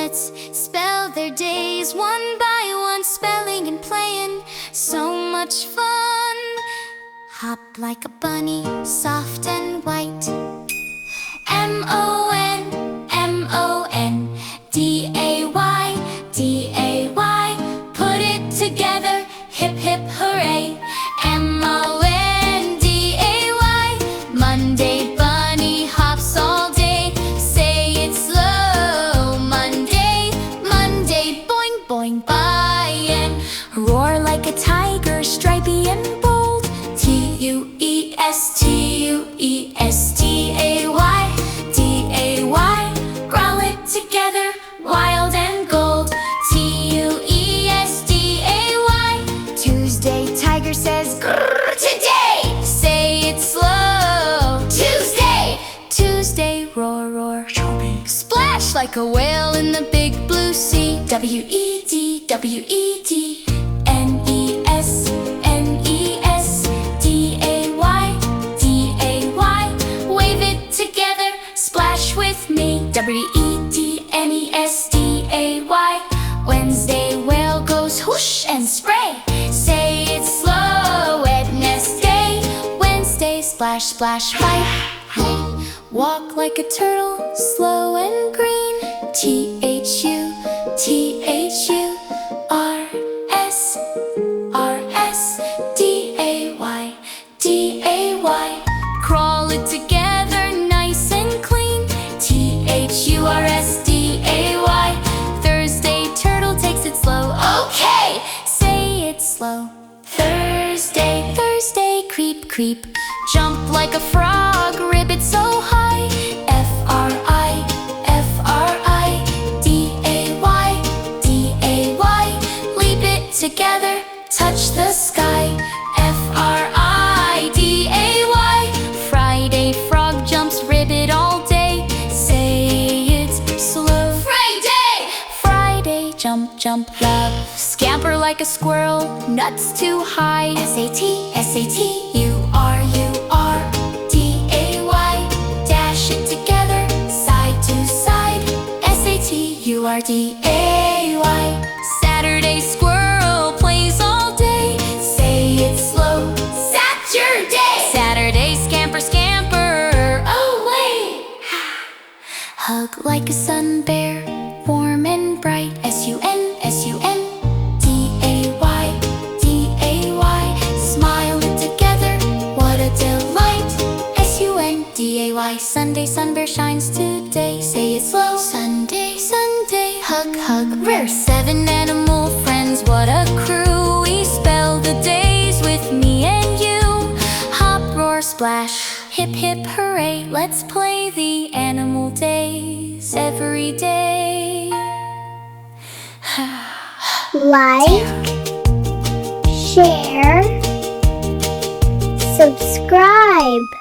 let's spell their days one by one, spelling and playing, so much fun. Hop like a bunny, soft and white. M-O-N, M-O-N, D-A-Y, D-A-Y. Put it together, hip hip hooray. M-O-N-D-A-Y. Monday bunny hops all day, say it slow. Monday, Monday, boing boing buy-in. Roar like a tiger, stripy and bold. T-U-E-S, T-U-E-S, D-A-Y, D-A-Y. Growl it together, wild and gold. T-U-E-S-D-A-Y. Tuesday, tiger says grrr today, say it slow. Tuesday, Tuesday, roar roar. Splash like a whale in the big blue sea. W-E-D, W-E-D, N-E-S, N-E-S, D-A-Y, D-A-Y. Wave it together, splash with me. W-E-D-N-E-S-D-A-Y. Wednesday, whale goes whoosh and spray, say it slow. Wednesday, Wednesday, splash splash fight. Walk like a turtle, slow and green. T-H-U, T-H-U, R-S, R-S, D-A-Y, D-A-Y. Crawl it together, nice and clean. T-H-U-R-S-D-A-Y. Thursday, turtle takes it slow. Okay, say it slow. Thursday, Thursday, creep creep. Jump like a frog, ribbit so high. F-R-I, F-R-I, D-A-Y, D-A-Y. Leap it together, touch the sky. F-R-I-D-A-Y. Friday, frog jumps, ribbit all day, say it slow. Friday, Friday, jump jump love. Scamper like a squirrel, nuts too high. S-A-T, S-A-T, U-R-U-R, D-A-Y. Dash it together, side to side. S-A-T-U-R-D-A-Y. Saturday, squirrel plays all day, say it slow. Saturday, Saturday, scamper scamper away. Hug like a sun bear, warm and bright. S-U-N, S-U-N, D-A-Y, D-A-Y. Smile it together, what a delight. S-U-N, D-A-Y. Sunday, sun bear shines today, say it slow. Sunday, Sunday, hug hug. We're 7 animal friends, what a crew. We spell the days with me and you. Hop, roar, splash, hip hip hooray. Let's play the animal days every day. Like, share, subscribe.